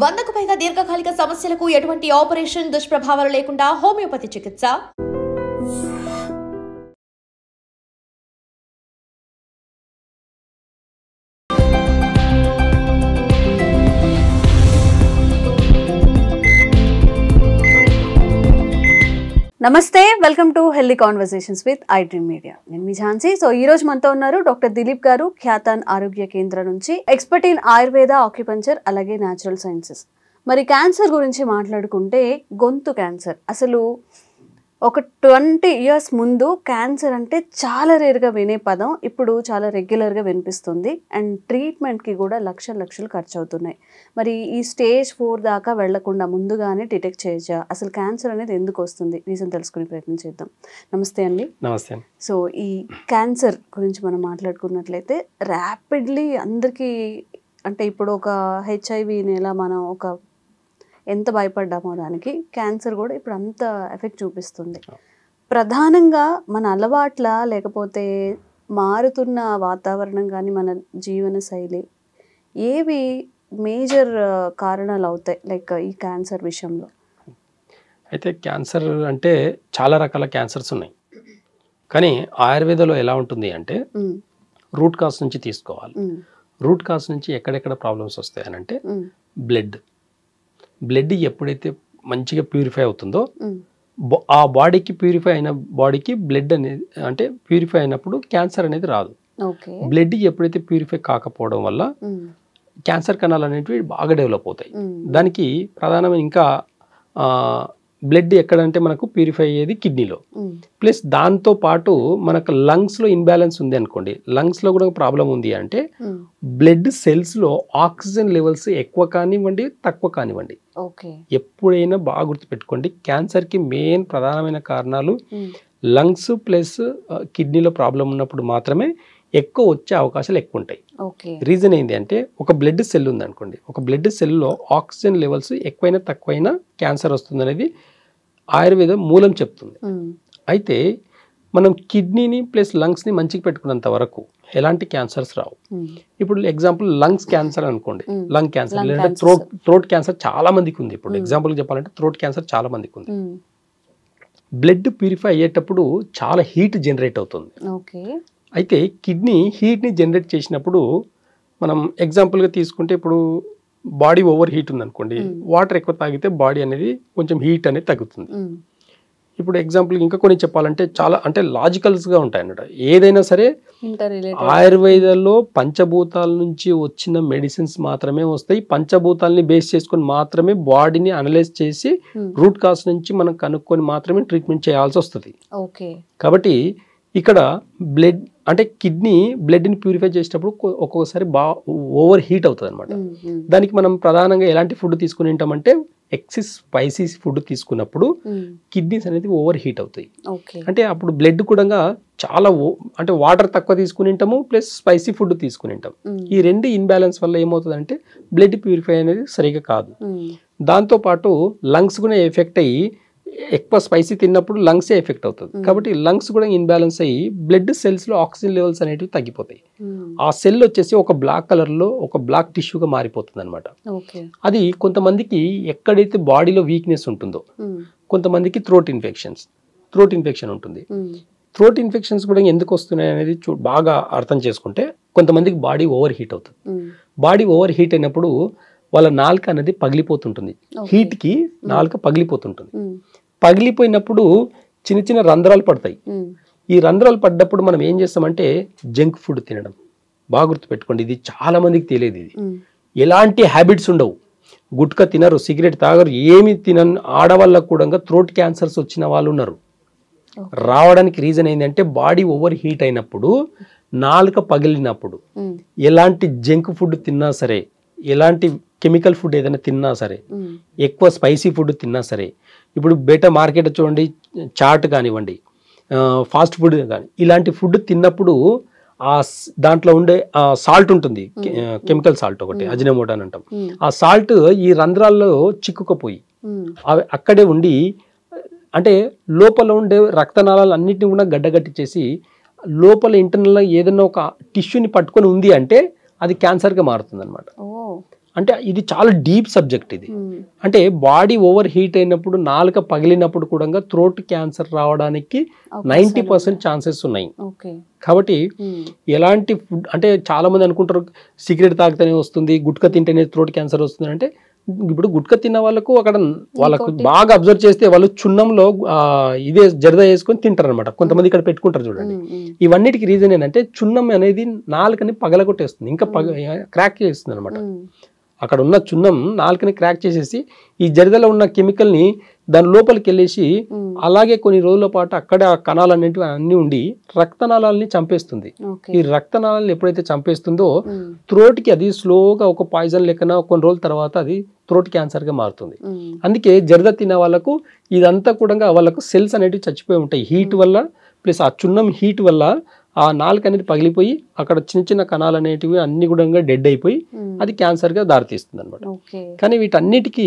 100కు పైగా దీర్ఘకాలిక సమస్యలకు ఎటువంటి ఆపరేషన్ దుష్ప్రభావాలు లేకుండా హోమియోపతి చికిత్స. నమస్తే, welcome to healthy conversations with I dream media. నేను మీ ఝాన్సీ. సో ఈ రోజు మనతో ఉన్నారు డాక్టర్ దిలీప్ గారు, ఖ్యాతాన్ ఆరోగ్య కేంద్రం నుంచి, ఎక్స్పర్ట్ ఇన్ ఆయుర్వేద, ఆక్యుపంచర్, అలాగే న్యాచురల్ సైన్సెస్. మరి క్యాన్సర్ గురించి మాట్లాడుకుంటే, గొంతు క్యాన్సర్ అసలు ఒక 20 years ముందు క్యాన్సర్ అంటే చాలా రేర్గా వినే పదం ఇప్పుడు చాలా రెగ్యులర్గా వినిపిస్తుంది. అండ్ ట్రీట్మెంట్కి కూడా లక్షలు ఖర్చు అవుతున్నాయి. మరి ఈ స్టేజ్ 4 దాకా వెళ్లకుండా ముందుగానే డిటెక్ట్ చేయొచ్చా? అసలు క్యాన్సర్ అనేది ఎందుకు వస్తుంది? రీజన్ తెలుసుకునే ప్రయత్నం చేద్దాం. నమస్తే అండి. నమస్తే. సో ఈ క్యాన్సర్ గురించి మనం మాట్లాడుకున్నట్లయితే ర్యాపిడ్లీ అందరికీ, అంటే ఇప్పుడు ఒక హెచ్ఐవిని ఎలా మనం ఎంత భయపడ్డామో దానికి క్యాన్సర్ కూడా ఇప్పుడు అంత ఎఫెక్ట్ చూపిస్తుంది. ప్రధానంగా మన అలవాట్ల, లేకపోతే మారుతున్న వాతావరణం కానీ, మన జీవన శైలి, ఏవి మేజర్ కారణాలు అవుతాయి లైక్ ఈ క్యాన్సర్ విషయంలో? అయితే క్యాన్సర్ అంటే చాలా రకాల క్యాన్సర్స్ ఉన్నాయి. కానీ ఆయుర్వేదంలో ఎలా ఉంటుంది అంటే రూట్ కాజ్ నుంచి తీసుకోవాలి. రూట్ కాజ్ నుంచి ఎక్కడెక్కడ ప్రాబ్లమ్స్ వస్తాయి అని అంటే బ్లడ్ ఎప్పుడైతే మంచిగా ప్యూరిఫై అవుతుందో ఆ బాడీకి ప్యూరిఫై అయిన బాడీకి బ్లడ్ అనేది అంటే ప్యూరిఫై అయినప్పుడు క్యాన్సర్ అనేది రాదు. బ్లడ్ ఎప్పుడైతే ప్యూరిఫై కాకపోవడం వల్ల క్యాన్సర్ కణాలు అనేటివి బాగా డెవలప్ అవుతాయి. దానికి ప్రధానమైన ఇంకా బ్లడ్ ఎక్కడంటే మనకు ప్యూరిఫై అయ్యేది కిడ్నీలో. ప్లస్ దాంతో పాటు మనకు లంగ్స్లో ఇన్బ్యాలెన్స్ ఉంది అనుకోండి, లంగ్స్లో కూడా ప్రాబ్లం ఉంది అంటే బ్లడ్ సెల్స్లో ఆక్సిజన్ లెవెల్స్ ఎక్కువ కానివ్వండి, తక్కువ కానివ్వండి, ఎప్పుడైనా బాగా గుర్తుపెట్టుకోండి, క్యాన్సర్కి మెయిన్ ప్రధానమైన కారణాలు లంగ్స్ ప్లస్ కిడ్నీలో ప్రాబ్లం ఉన్నప్పుడు మాత్రమే ఎక్కువ వచ్చే అవకాశాలు ఎక్కువ ఉంటాయి. రీజన్ ఏంటి అంటే, ఒక బ్లడ్ సెల్ ఉంది అనుకోండి, ఒక బ్లడ్ సెల్లో ఆక్సిజన్ లెవెల్స్ ఎక్కువైనా తక్కువైనా క్యాన్సర్ వస్తుంది అనేది ఆయుర్వేదం మూలం చెప్తుంది. అయితే మనం కిడ్నీని ప్లస్ లంగ్స్ని మంచిగా పెట్టుకున్నంత వరకు ఎలాంటి క్యాన్సర్స్ రావు. ఇప్పుడు ఎగ్జాంపుల్ లంగ్స్ క్యాన్సర్ అనుకోండి, లంగ్ క్యాన్సర్ లేదంటే థ్రోట్ క్యాన్సర్ చాలా మందికి ఉంది. ఇప్పుడు ఎగ్జాంపుల్ చెప్పాలంటే థ్రోట్ క్యాన్సర్ చాలా మందికి ఉంది. బ్లడ్ ప్యూరిఫై అయ్యేటప్పుడు చాలా హీట్ జనరేట్ అవుతుంది. అయితే కిడ్నీ హీట్ని జనరేట్ చేసినప్పుడు మనం ఎగ్జాంపుల్గా తీసుకుంటే, ఇప్పుడు బాడీ ఓవర్ హీట్ ఉందనుకోండి, వాటర్ ఎక్కువ తాగితే బాడీ అనేది కొంచెం హీట్ అనేది తగ్గుతుంది. ఇప్పుడు ఎగ్జాంపుల్ ఇంకా కొన్ని చెప్పాలంటే చాలా అంటే లాజికల్స్గా ఉంటాయి అన్నమాట. ఏదైనా సరే ఆయుర్వేదంలో పంచభూతాల నుంచి వచ్చిన మెడిసిన్స్ మాత్రమే వస్తాయి. పంచభూతాలని బేస్ చేసుకొని మాత్రమే బాడీని అనలైజ్ చేసి రూట్ కాజ్ నుంచి మనం కనుక్కొని మాత్రమే ట్రీట్మెంట్ చేయాల్సి వస్తుంది. కాబట్టి ఇక్కడ బ్లడ్ అంటే కిడ్నీ బ్లడ్ని ప్యూరిఫై చేసేటప్పుడు ఒక్కొక్కసారి ఓవర్ హీట్ అవుతుంది అనమాట. దానికి మనం ప్రధానంగా ఎలాంటి ఫుడ్ తీసుకుని ఉంటామంటే, ఎక్సెస్ స్పైసీ ఫుడ్ తీసుకున్నప్పుడు కిడ్నీస్ అనేది ఓవర్ హీట్ అవుతాయి. అంటే అప్పుడు బ్లడ్ కూడా చాలా అంటే వాటర్ తక్కువ తీసుకుని ఉంటాము, ప్లస్ స్పైసీ ఫుడ్ తీసుకుని ఉంటాం. ఈ రెండు ఇన్బ్యాలెన్స్ వల్ల ఏమవుతుంది అంటే బ్లడ్ ప్యూరిఫై అనేది సరిగా కాదు. దాంతోపాటు లంగ్స్ కూడా ఎఫెక్ట్ అయ్యి, ఎక్కువ స్పైసీ తిన్నప్పుడు లంగ్సే ఎఫెక్ట్ అవుతుంది. కాబట్టి లంగ్స్ కూడా ఇన్బ్యాలెన్స్ అయ్యి బ్లడ్ సెల్స్లో ఆక్సిజన్ లెవెల్స్ అనేటివి తగ్గిపోతాయి. ఆ సెల్ వచ్చేసి ఒక బ్లాక్ కలర్లో ఒక బ్లాక్ టిష్యూగా మారిపోతుంది అనమాట. అది కొంతమందికి ఎక్కడైతే బాడీలో వీక్నెస్ ఉంటుందో, కొంతమందికి థ్రోట్ ఇన్ఫెక్షన్ ఉంటుంది. థ్రోట్ ఇన్ఫెక్షన్స్ కూడా ఎందుకు వస్తున్నాయి అనేది బాగా అర్థం చేసుకుంటే, కొంతమందికి బాడీ ఓవర్ హీట్ అవుతుంది. బాడీ ఓవర్ హీట్ అయినప్పుడు వాళ్ళ నాలుక అనేది పగిలిపోతుంటుంది. హీట్కి నాలుక పగిలిపోతుంటుంది. పగిలిపోయినప్పుడు చిన్న చిన్న రంధ్రాలు పడతాయి. ఈ రంధ్రాలు పడ్డప్పుడు మనం ఏం చేస్తామంటే జంక్ ఫుడ్ తినడం. బాగా గుర్తుపెట్టుకోండి, ఇది చాలా మందికి తెలియదు. ఇది ఎలాంటి హ్యాబిట్స్ ఉండవు, గుట్కా తినరు, సిగరెట్ తాగరు, ఏమి తినని ఆడవాళ్ళకు కూడా థ్రోట్ క్యాన్సర్స్ వచ్చిన వాళ్ళు ఉన్నారు. రావడానికి రీజన్ ఏంటంటే, బాడీ ఓవర్ హీట్ అయినప్పుడు, నాలుక పగిలినప్పుడు, ఎలాంటి జంక్ ఫుడ్ తిన్నా సరే, ఎలాంటి కెమికల్ ఫుడ్ ఏదైనా తిన్నా సరే, ఎక్కువ స్పైసీ ఫుడ్ తిన్నా సరే, ఇప్పుడు బయట మార్కెట్ చూడండి, చాట్ కానివ్వండి, ఫాస్ట్ ఫుడ్ కానీ, ఇలాంటి ఫుడ్ తిన్నప్పుడు దాంట్లో ఉండే సాల్ట్ ఉంటుంది, కెమికల్ సాల్ట్, ఒకటి అజినోమోటో అని అంటాం. ఆ సాల్ట్ ఈ రంధ్రాల్లో చిక్కుకుపోయి అవి అక్కడే ఉండి, అంటే లోపల ఉండే రక్తనాళాలు అన్నిటిని కూడా గడ్డగట్టించేసి లోపల ఇంటర్నల్గా ఏదైనా ఒక టిష్యూని పట్టుకొని ఉంది అంటే అది క్యాన్సర్గా మారుతుంది అనమాట. అంటే ఇది చాలా డీప్ సబ్జెక్ట్ ఇది. అంటే బాడీ ఓవర్ హీట్ అయినప్పుడు నాలుక పగిలినప్పుడు కూడా థ్రోట్ క్యాన్సర్ రావడానికి 90% ఛాన్సెస్ ఉన్నాయి. కాబట్టి ఎలాంటి ఫుడ్ అంటే చాలా మంది అనుకుంటారు సిగరెట్ తాగితేనే వస్తుంది, గుట్కా తింటేనే థ్రోట్ క్యాన్సర్ వస్తుంది అంటే, ఇప్పుడు గుట్కా తిన్న వాళ్ళకు అక్కడ వాళ్ళకు బాగా అబ్జర్వ్ చేస్తే వాళ్ళు చున్నంలో ఇదే జరద వేసుకొని తింటారు అనమాట. కొంతమంది ఇక్కడ పెట్టుకుంటారు చూడండి. ఇవన్నిటికి రీజన్ ఏంటంటే చున్నం అనేది నాలుకని పగలగొట్టేస్తుంది, ఇంకా క్రాక్ చేస్తుంది అనమాట. అక్కడ ఉన్న చున్నం నాలుకని క్రాక్ చేసేసి ఈ జరదలో ఉన్న కెమికల్ని దాని లోపలికి వెళ్ళేసి అలాగే కొన్ని రోజుల పాటు అక్కడ ఆ కణాలన్నింటివి అన్ని ఉండి రక్తనాళాలని చంపేస్తుంది. ఈ రక్తనాళాలను ఎప్పుడైతే చంపేస్తుందో థ్రోట్కి అది స్లోగా ఒక పాయిజన్ లెక్కన కొన్ని రోజుల తర్వాత అది థ్రోట్ క్యాన్సర్గా మారుతుంది. అందుకే జరద తినే వాళ్ళకు ఇదంతా కూడా వాళ్ళకు సెల్స్ అనేటివి చచ్చిపోయి ఉంటాయి హీట్ వల్ల, ప్లస్ ఆ చున్నం హీట్ వల్ల ఆ నాలుక అనేది పగిలిపోయి అక్కడ చిన్న చిన్న కణాలు అనేటివి అన్ని కూడా డెడ్ అయిపోయి అది క్యాన్సర్గా దారితీస్తుంది అనమాట. కానీ వీటన్నిటికీ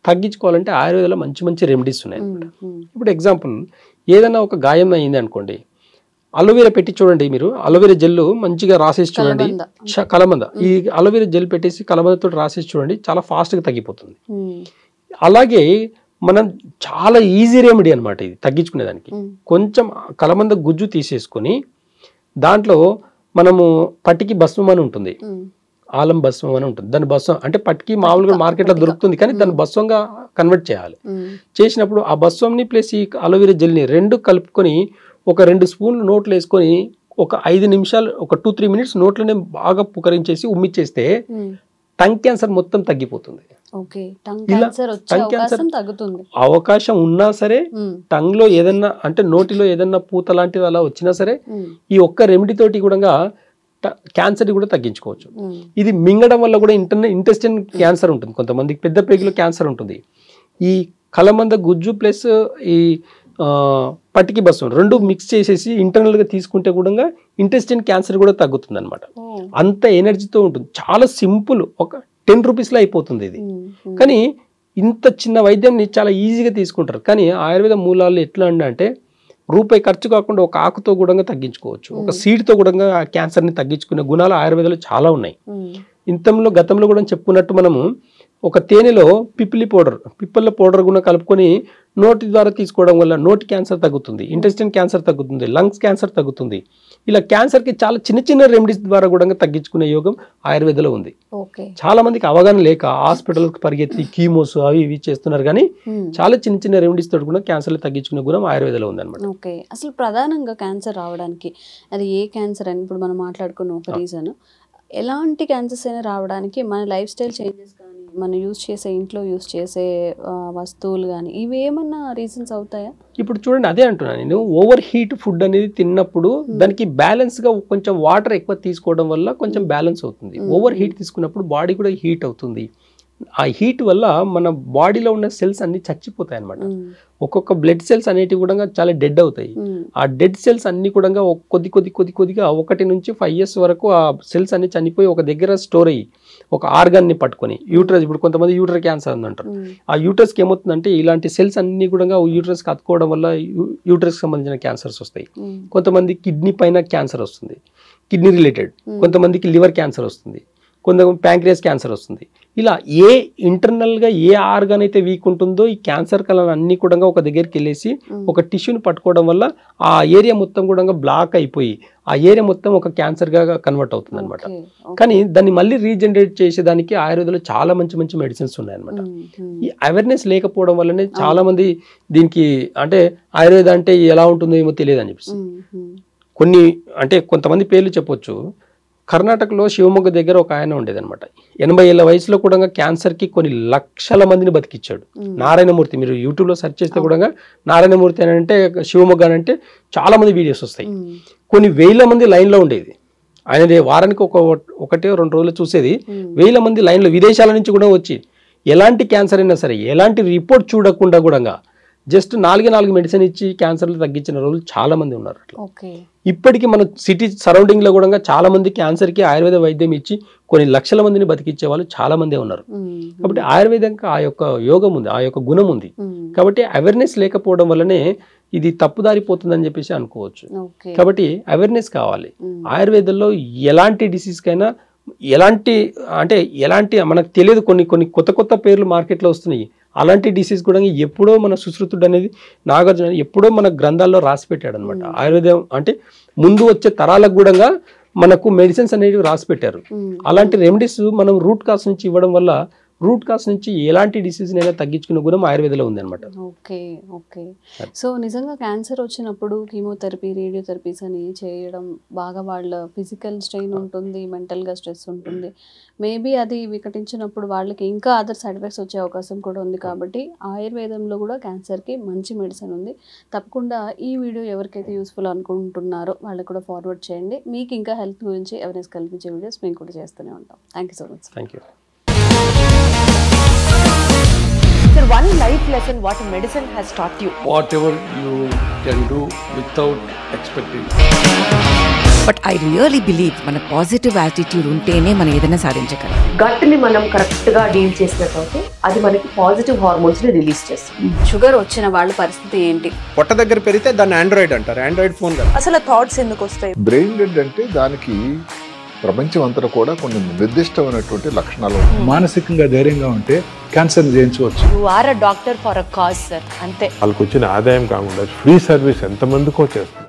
తగ్గించుకోవాలంటే ఆయుర్వేదంలో మంచి మంచి రెమెడీస్ ఉన్నాయి అనమాట. ఇప్పుడు ఎగ్జాంపుల్ ఏదైనా ఒక గాయం అయింది అనుకోండి, అలోవెరా పెట్టి చూడండి. మీరు అలోవెరా జెల్ మంచిగా రాసేసి చూడండి, కలబంద ఈ అలోవెరా జెల్ పెట్టేసి కలబందతో రాసేసి చూడండి, చాలా ఫాస్ట్గా తగ్గిపోతుంది. అలాగే మనం చాలా ఈజీ రెమెడీ అనమాట ఇది తగ్గించుకునేదానికి. కొంచెం కలబంద గుజ్జు తీసేసుకొని దాంట్లో మనము పట్టికి భస్మం అని ఉంటుంది, ఆలం భస్మం అని ఉంటుంది. దాని భస్మం అంటే పట్టికి మామూలుగా మార్కెట్లో దొరుకుతుంది, కానీ దాన్ని భస్వంగా కన్వర్ట్ చేయాలి. చేసినప్పుడు ఆ భస్వంని ప్లస్ ఈ అలోవెరా జెల్ని రెండు కలుపుకొని ఒక 2 స్పూన్లు నోట్లు వేసుకొని ఒక 5 నిమిషాలు ఒక 2-3 మినిట్స్ నోట్లోనే బాగా పుకరించేసి ఉమ్మిచ్చేస్తే టంగ్ క్యాన్సర్ మొత్తం తగ్గిపోతుంది. అవకాశం ఉన్నా సరే టంగ్ లో ఏదన్నా అంటే నోటిలో ఏదన్నా పూత లాంటిది అలా వచ్చినా సరే ఈ ఒక్క రెమెడీ తోటి కూడా క్యాన్సర్ కూడా తగ్గించుకోవచ్చు. ఇది మింగడం వల్ల కూడా ఇంటెస్టైన్ క్యాన్సర్ ఉంటుంది, కొంతమందికి పెద్ద పేగులో క్యాన్సర్ ఉంటుంది. ఈ కలమంద గుజ్జు ప్లస్ ఈ పట్టికి భస్మం రెండు మిక్స్ చేసేసి ఇంటర్నల్ గా తీసుకుంటే కూడా ఇంటెస్టైన్ క్యాన్సర్ కూడా తగ్గుతుంది అనమాట. అంత ఎనర్జీతో ఉంటుంది. చాలా సింపుల్, ఒక 10 రూపీస్లో అయిపోతుంది ఇది. కానీ ఇంత చిన్న వైద్యంని చాలా ఈజీగా తీసుకుంటారు. కానీ ఆయుర్వేద మూలాలు ఎట్లా అంటే రూపాయి ఖర్చు కాకుండా ఒక ఆకుతో కూడా తగ్గించుకోవచ్చు, ఒక సీడ్తో కూడా ఆ క్యాన్సర్ని తగ్గించుకునే గుణాలు ఆయుర్వేదంలో చాలా ఉన్నాయి. గతంలో కూడా చెప్పుకున్నట్టు మనము ఒక తేనెలో పిప్పల పౌడర్ కూడా కలుపుకొని నోటి ద్వారా తీసుకోవడం వల్ల నోటి క్యాన్సర్ తగ్గుతుంది, ఇంటెస్టైన్ క్యాన్సర్ తగ్గుతుంది, లంగ్స్ క్యాన్సర్ తగ్గుతుంది. ఇలా క్యాన్సర్కి చాలా చిన్న చిన్న రెమెడీస్ ద్వారా కూడా తగ్గించుకునే యోగం ఆయుర్వేదంలో ఉంది. చాలా మందికి అవగాహన లేక హాస్పిటల్కి పరిగెత్తి కీమోస్ అవి ఇవి చేస్తున్నారు, కానీ చాలా చిన్న చిన్న రెమెడీస్ తోటి కూడా క్యాన్సర్లు తగ్గించుకునే గుణం ఆయుర్వేదంలో ఉంది అనమాట. ఓకే, అసలు ప్రధానంగా క్యాన్సర్ రావడానికి అది ఏ క్యాన్సర్ అని ఇప్పుడు మనం మాట్లాడుకున్న ఒక రీజన్, ఎలాంటి క్యాన్సర్స్ అయినా రావడానికి మన లైఫ్ స్టైల్ చేంజెస్ కానీ మనం యూజ్ చేసే ఇంట్లో యూజ్ చేసే వస్తువులు కానీ ఇవి ఏమన్నా రీజన్స్ అవుతాయా? ఇప్పుడు చూడండి, అదే అంటున్నాను నేను, ఓవర్ హీట్ ఫుడ్ అనేది తిన్నప్పుడు దానికి బ్యాలెన్స్ గా కొంచెం వాటర్ ఎక్కువ తీసుకోవడం వల్ల కొంచెం బ్యాలెన్స్ అవుతుంది. ఓవర్ హీట్ తీసుకున్నప్పుడు బాడీ కూడా హీట్ అవుతుంది. ఆ హీట్ వల్ల మన బాడీలో ఉన్న సెల్స్ అన్ని చచ్చిపోతాయి అనమాట. ఒక్కొక్క బ్లడ్ సెల్స్ అనేటివి కూడా చాలా డెడ్ అవుతాయి. ఆ డెడ్ సెల్స్ అన్ని కూడా కొద్దిగా 1 నుంచి 5 years వరకు ఆ సెల్స్ అన్ని చనిపోయి ఒక దగ్గర స్టోర్ అయ్యి ఒక ఆర్గాన్ని పట్టుకొని యూట్రస్, ఇప్పుడు కొంతమంది యూట్రస్ క్యాన్సర్ ఉందంటారు. ఆ యూట్రస్కి ఏమవుతుందంటే ఇలాంటి సెల్స్ అన్ని కూడా యూట్రస్కి అతుకోవడం వల్ల యూట్రస్కి సంబంధించిన క్యాన్సర్స్ వస్తాయి. కొంతమంది కిడ్నీ పైన క్యాన్సర్ వస్తుంది, కిడ్నీ రిలేటెడ్. కొంతమందికి లివర్ క్యాన్సర్ వస్తుంది, కొంతమంది ప్యాంక్రియాస్ క్యాన్సర్ వస్తుంది. ఇలా ఏ ఇంటర్నల్గా ఏ ఆర్గాన్ అయితే వీక్ ఉంటుందో ఈ క్యాన్సర్ కళలు అన్ని కూడా ఒక దగ్గరికి వెళ్ళేసి ఒక టిష్యూని పట్టుకోవడం వల్ల ఆ ఏరియా మొత్తం కూడా బ్లాక్ అయిపోయి ఆ ఏరియా మొత్తం ఒక క్యాన్సర్గా కన్వర్ట్ అవుతుంది అనమాట. కానీ దాన్ని మళ్ళీ రీజనరేట్ చేసేదానికి ఆయుర్వేదంలో చాలా మంచి మంచి మెడిసిన్స్ ఉన్నాయన్నమాట. ఈ అవేర్నెస్ లేకపోవడం వల్లనే చాలా మంది దీనికి అంటే ఆయుర్వేద అంటే ఎలా ఉంటుందో ఏమో తెలియదు అని చెప్పేసి కొన్ని అంటే కొంతమంది పేర్లు చెప్పొచ్చు. కర్ణాటకలో శివమొగ్గ దగ్గర ఒక ఆయన ఉండేదన్నమాట. 80 ఏళ్ల వయసులో కూడా క్యాన్సర్కి కొన్ని లక్షల మందిని బతికిచ్చాడు. నారాయణమూర్తి, మీరు యూట్యూబ్లో సెర్చ్ చేస్తే కూడా నారాయణమూర్తి అని అంటే శివమొగ్గ అని అంటే చాలా మంది వీడియోస్ వస్తాయి. కొన్ని 1000 మంది లైన్లో ఉండేది. ఆయనది వారానికి 1-2 రోజులు చూసేది. 1000 మంది లైన్లో విదేశాల నుంచి కూడా వచ్చి ఎలాంటి క్యాన్సర్ అయినా సరే ఎలాంటి రిపోర్ట్ చూడకుండా కూడా జస్ట్ 4 మెడిసిన్ ఇచ్చి క్యాన్సర్లు తగ్గించిన రోజులు చాలా మంది ఉన్నారు. అట్లా ఇప్పటికీ మన సిటీ సరౌండింగ్ లో కూడా చాలా మంది క్యాన్సర్ కి ఆయుర్వేద వైద్యం ఇచ్చి కొన్ని లక్షల మందిని బతికిచ్చే వాళ్ళు చాలా మంది ఉన్నారు. కాబట్టి ఆయుర్వేదంకి ఆ యొక్క యోగం ఉంది, ఆ యొక్క గుణం ఉంది. కాబట్టి అవేర్నెస్ లేకపోవడం వల్లనే ఇది తప్పుదారిపోతుందని చెప్పేసి అనుకోవచ్చు. కాబట్టి అవేర్నెస్ కావాలి. ఆయుర్వేదంలో ఎలాంటి డిసీజ్ కైనా ఎలాంటి మనకు తెలియదు, కొన్ని కొత్త పేర్లు మార్కెట్లో వస్తున్నాయి. అలాంటి డిసీజ్ కూడా ఎప్పుడో మన సుశ్రుతుడు అనేది నాగార్జున ఎప్పుడో మన గ్రంథాల్లో రాసి పెట్టాడు అనమాట. ఆయుర్వేదం అంటే ముందు వచ్చే తరాలకు కూడా మనకు మెడిసిన్స్ అనేవి రాసి పెట్టారు. అలాంటి రెమెడీస్ మనం రూట్ కాస్ నుంచి ఇవ్వడం వల్ల రూట్ కాస్ నుంచి ఎలాంటి డిసీజ్ అయినా తగ్గించుకునే గుణం ఆయుర్వేదంలో ఉంది అనమాట. ఓకే. సో నిజంగా క్యాన్సర్ వచ్చినప్పుడు కీమోథెరపీ, రేడియోథెరపీస్ అని చేయడం బాగా వాళ్ళ ఫిజికల్ స్ట్రెయిన్ ఉంటుంది, మెంటల్గా స్ట్రెస్ ఉంటుంది. మేబీ అది వికటించినప్పుడు వాళ్ళకి ఇంకా అదర్ సైడ్ ఎఫెక్ట్స్ వచ్చే అవకాశం కూడా ఉంది. కాబట్టి ఆయుర్వేదంలో కూడా క్యాన్సర్కి మంచి మెడిసిన్ ఉంది. తప్పకుండా ఈ వీడియో ఎవరికైతే యూస్ఫుల్ అనుకుంటున్నారో వాళ్ళకి కూడా ఫార్వర్డ్ చేయండి. మీకు ఇంకా హెల్త్ గురించి అవేర్నెస్ కల్పించే వీడియోస్ మేము కూడా చేస్తూనే ఉంటాం. Thank you so much. Thank you. Sir, one life lesson what medicine has taught you. Whatever you can do without expecting. But I really believe మన పాజిటివ్ యాటిట్యూడ్ ఉంటేనే మనం ఏదైనా సాధించగలం. గట్ని మనం కరెక్ట్గా డీల్ చేసినట్లయితే అది మనకి పాజిటివ్ హార్మోన్స్ని రిలీజ్ చేస్తుంది. షుగర్ వచ్చిన వాళ్ళ పరిస్థితి ఏంటి? పొట్ట దగ్గర పెరిగితే దాన్ని ఆండ్రాయిడ్ అంటారు, ఆండ్రాయిడ్ ఫోన్ కదా. అసలు థాట్స్ ఎందుకు వస్తాయి? బ్రెయిన్ డెడ్ అంటే దానికి ప్రపంచం అంతా కూడా కొన్ని నిర్దిష్టమైనటువంటి లక్షణాలు. మానసికంగా ధైర్యంగా ఉంటే క్యాన్సర్ జయించవచ్చు. You are a doctor for a cause, sir. అంతే. వాళ్ళకి వచ్చిన ఆదాయం కాకుండా ఫ్రీ సర్వీస్ ఎంతమందికో చేస్తుంది.